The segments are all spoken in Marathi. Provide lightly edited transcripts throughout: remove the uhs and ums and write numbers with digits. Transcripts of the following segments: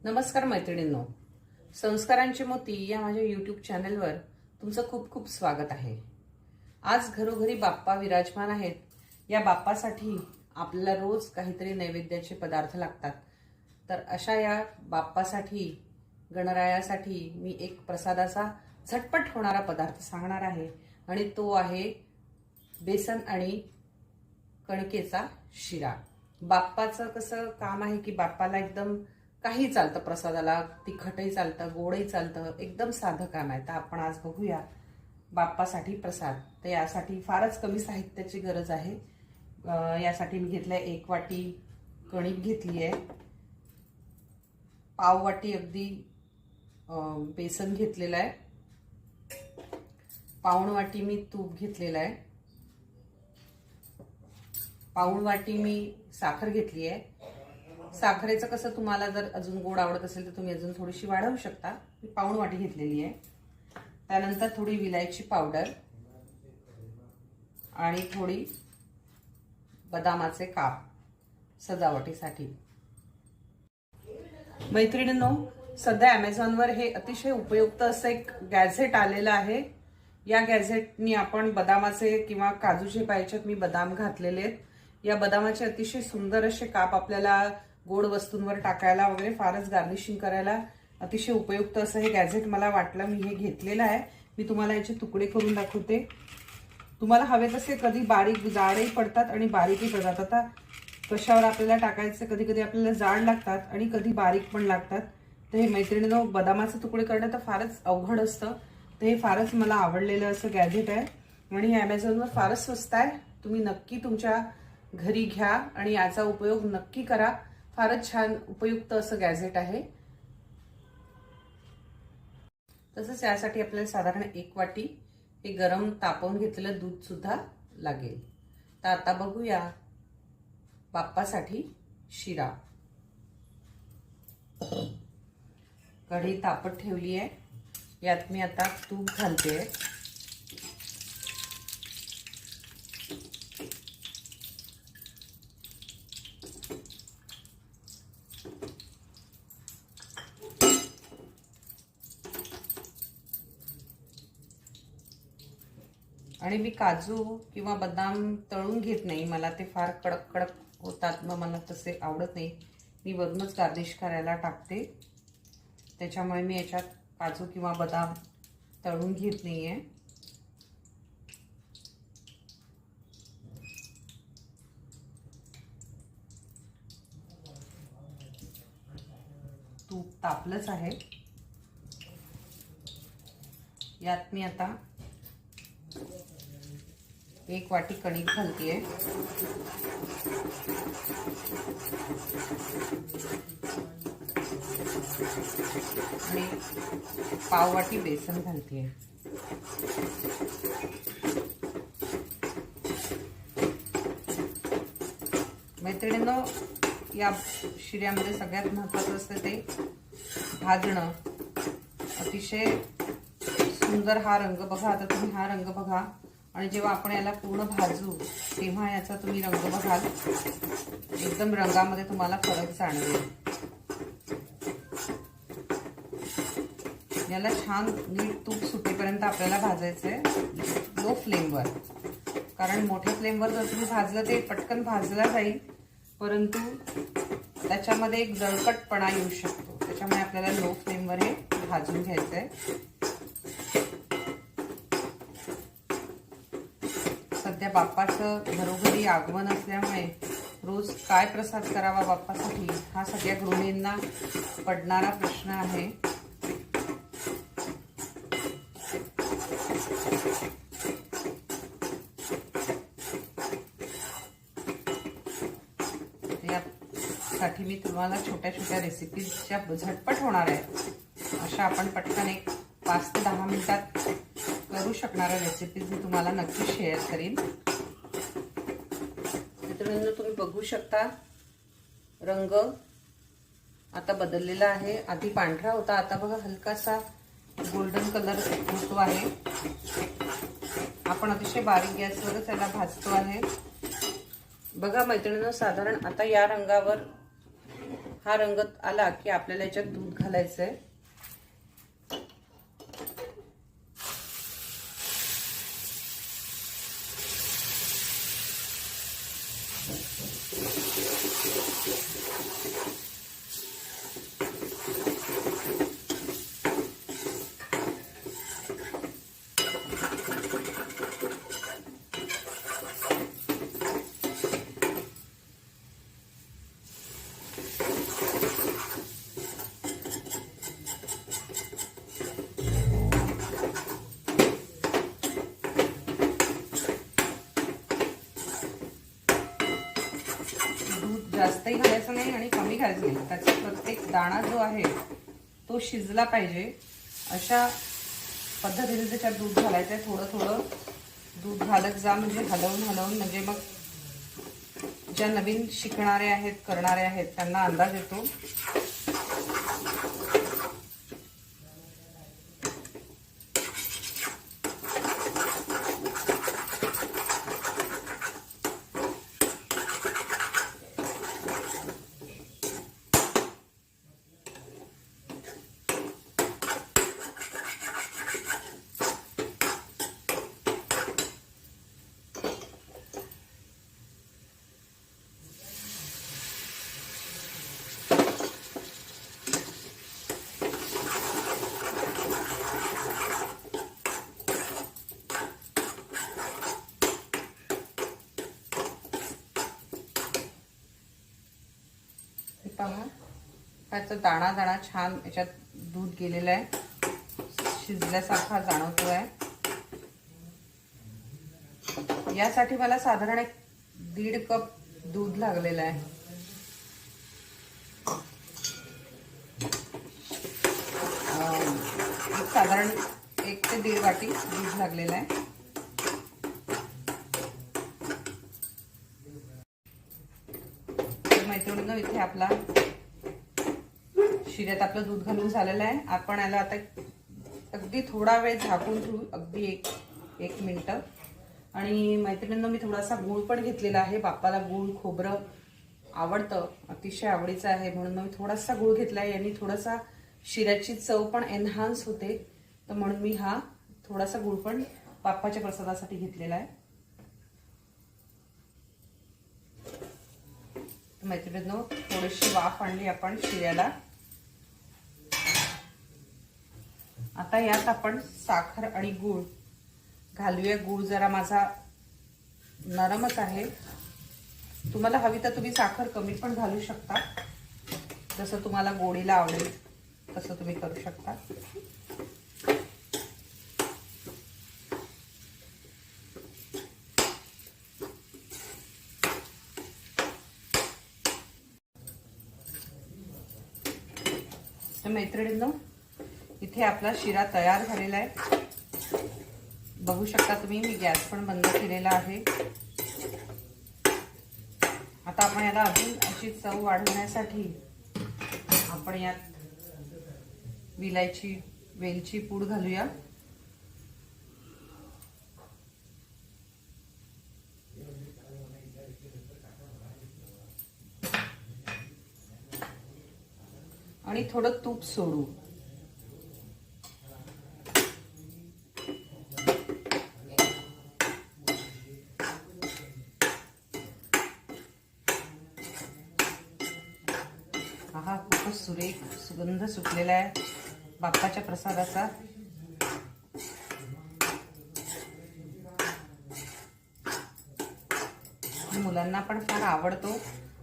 नमस्कार मैत्रिणींनो, संस्कारांचे मोती या माझ्या यूट्यूब चॅनलवर तुमचं खूप खूप स्वागत आहे। आज घरोघरी बाप्पा विराजमान आहेत। या बाप्पासाठी आपल्याला रोज काहीतरी नैवेद्याचे पदार्थ लागतात। तर अशा या बाप्पासाठी गणरायासाठी मी एक प्रसादाचा झटपट होणारा पदार्थ सांगणार आहे आणि तो आहे बेसन आणि कणकेचा शिरा। बाप्पाचं कसं काम आहे की बाप्पाला एकदम काही चालतं, प्रसादाला तिखटही चालतं, गोडही चालतं, एकदम साधं काम आहे। तर आपण आज बघूया बाप्पासाठी प्रसाद। तर यासाठी फारच कमी साहित्याची गरज आहे। यासाठी मी घेतलंय 1 वाटी कणिक घेतली आहे, पाव वाटी अगदी बेसन घेतलेलं आहे, पाऊण वाटी मी तूप घेतलेलं आहे, पाऊण वाटी मी साखर घेतली आहे। साखरेचं कसं तुम्हाला जर अजून गोड आवडत असेल तर तुम्ही अजून थोडीशी वाढवू शकता। मी पाऊण वाटी घेतलेली आहे। त्यानंतर थोडी विलायची पावडर आणि थोडी बदामाचे काप सजावटीसाठी। मैत्रिणींनो, सध्या Amazonवर हे अतिशय उपयुक्त असं एक गॅझेट आलेलं आहे। या गॅझेटनी आपण बदामाचे किंवा काजूचे पाहिजेत, मी बदाम घातलेले आहेत। या बदामाचे अतिशय सुंदर असे काप आपल्याला गोड वस्तूंवर टाकायला वगैरे फारच गार्निशिंग करायला अतिशय उपयुक्त असं हे गॅझेट मला वाटलं, मी हे घेतलेलं आहे। मी तुम्हाला याचे तुकडे करून दाखवते। तुम्हाला हवे तसे कधी बारीक जाडही पडतात आणि बारीकही पडतात। आता कशावर आपल्याला टाकायचे, कधी कधी आपल्याला जाड लागतात आणि कधी बारीक पण लागतात। तर हे मैत्रिणींनो, बदामाचे तुकडे करणं तर फारच अवघड असतं। तर हे फारच मला आवडलेलं असं गॅझेट आहे आणि हे Amazonवर फारच स्वस्त आहे। तुम्ही नक्की तुमच्या घरी घ्या आणि याचा उपयोग नक्की करा। फारच छान उपयुक्त असं गॅझेट आहे। तसंच यासाठी आपल्याला साधारण 1 वाटी हे गरम तापवून घेतलेलं दूध सुद्धा लागेल। तर आता बघूया बाप्पासाठी शिरा। कढई तापत ठेवली आहे, यात मी आता तूप घालते। आणि मी काजू किंवा बदाम तळून घेत नाही, मला ते फार कडक कडक होतात, मग मला तसे आवडत नाही। मी वरूनच गार्निश करायला टाकते, त्याच्यामुळे मी याच्यात काजू किंवा बदाम तळून घेत नाहीये। तूप तापलंच आहे, यात मी आता 1 वाटी कणिक घालतेय आणि पाव वाटी बेसन घालतेय। मैत्रिणींनो, या शिऱ्यामध्ये सगळ्यात महत्त्वाचं असतं ते भाजणं। अतिशय सुंदर हा रंग बघा, आता तुम्ही हा रंग बघा आणि जेव्हा आपण याला पूर्ण भाजू तेव्हा याचा तुम्ही रंग बघाल, एकदम रंगामध्ये तुम्हाला फरक जाणवेल। याला छान नीट तूप सुटेपर्यंत आपल्याला भाजायचंय लो फ्लेमवर, कारण मोठ्या फ्लेमवर जर तुम्ही भाजलं ते पटकन भाजला जाईल, परंतु त्याच्यामध्ये एक जळकटपणा येऊ शकतो। त्याच्यामुळे आपल्याला लो फ्लेमवर हे भाजून घ्यायचंय। सध्या बाप्पाचं घरोघरी आगमन असल्यामुळे रोज काय प्रसाद करावा बाप्पासाठी हा सगळ्या गृहिणींना पडणारा प्रश्न आहे। यासाठी मी तुम्हाला छोट्या छोट्या रेसिपीजच्या झटपट होणार आहे अशा आपण पटकन एक 5 ते 10 मिनिटात करू शकणाऱ्या रेसिपीज मी तुम्हाला नक्की शेअर करीन। मित्रांनो, तुम्ही बघू शकता रंग आता बदललेला आहे। आधी पांढरा होता, आता बघा हलकासा गोल्डन कलर होतो आहे। आपण अतिशय बारीक गॅसवरच याला भाजतो आहे। बघा मैत्रिणींनो, साधारण आता या रंगावर हा रंग आला की आपल्याला याच्यात दूध घालायचंय. जास्तही घालायचं नाही आणि कमी घालायचं नाही. त्याचा प्रत्येक दाणा जो आहे तो शिजला पाहिजे. अशा पद्धतीने त्याच्यात दूध घालायचं आहे. थोडं थोडं दूध घालत जा, म्हणजे हलवून हलवून, म्हणजे मग ज्या नवीन शिकणारे आहेत, करणारे आहेत, त्यांना अंदाज येतो. पहा, त्याचा दाणा दाणा छान याच्यात दूध गेलेलं आहे, शिजल्यासारखा जाणवतोय. यासाठी मला साधारण 1.5 कप दूध लागलेलं आहे. साधारण 1 ते 1.5 वाटी दूध लागलेलं आहे. मैत्रिणींनो, इथे आपला शिऱ्यात आपलं दूध घालून झालेलं आहे. आपण याला आता अगदी थोडा वेळ झाकून ठेवू, अगदी एक मिनिट. आणि मैत्रिणींनो, मी थोडासा गूळ पण घेतलेला आहे. बाप्पाला गूळ खोबरं आवडतं, अतिशय आवडीचं आहे, म्हणून मी थोडासा गूळ घेतला आहे. यांनी थोडासा शिऱ्याची चव पण एनहान्स होते, तर म्हणून मी हा थोडासा गूळ पण बाप्पाच्या प्रसादासाठी घेतलेला आहे. मैत्रिणींनो, थोडीशी वाफ आणली आपण शिऱ्याला. आता यात आपण साखर आणि गूळ घालूया. गूळ जरा माझा नरमच आहे. तुम्हाला हवी तर तुम्ही साखर कमी पण घालू शकता, जसं तुम्हाला गोडीला आवडेल तसं तुम्ही करू शकता. तर मैत्रिणींनो, इथे आपला शिरा तयार झालेला आहे. बघू शकता तुम्ही, मी गॅस पण बंद केलेला आहे. आता आपण याला अजून अशी चव वाढवण्यासाठी आपण यात वेलची पूड घालूया. आणि थोडं तूप सोडू. हा खूपच सुरेख सुगंध सुटलेला आहे बाप्पाच्या प्रसादाचा. मुलांना पण फार आवडतो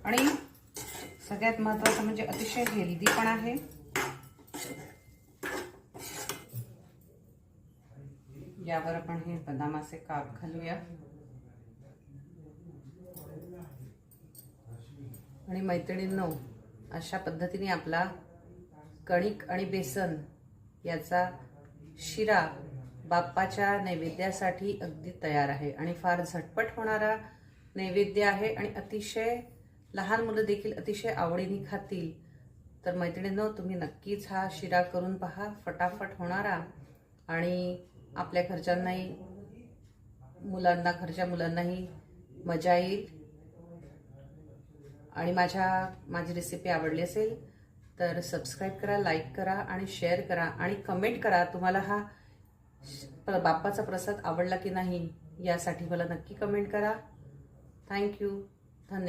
आणि सगळ्यात महत्त्वाचं म्हणजे अतिशय हेल्दी पण आहे. यावर आपण हे बदामाचे काप घालूया. आणि मैत्रिणींनो, अशा पद्धतीने आपला कणिक आणि बेसन याचा शिरा बाप्पाच्या नैवेद्यासाठी अगदी तयार आहे. आणि फार झटपट होणारा नैवेद्य आहे आणि अतिशय लहान मुलं देखील अतिशय आवडीने खातील. तर मैत्रिणींनो, तुम्ही नक्कीच हा शिरा करून पहा. फटाफट होणारा आणि आपल्या घरच्यांनाही, घरच्या मुलांनाही मजा येईल. आणि माझी रेसिपी आवडली असेल तर सबस्क्राईब करा, लाईक करा आणि शेअर करा आणि कमेंट करा तुम्हाला हा बाप्पाचा प्रसाद आवडला की नाही यासाठी मला नक्की कमेंट करा. थँक्यू. धन्यवाद.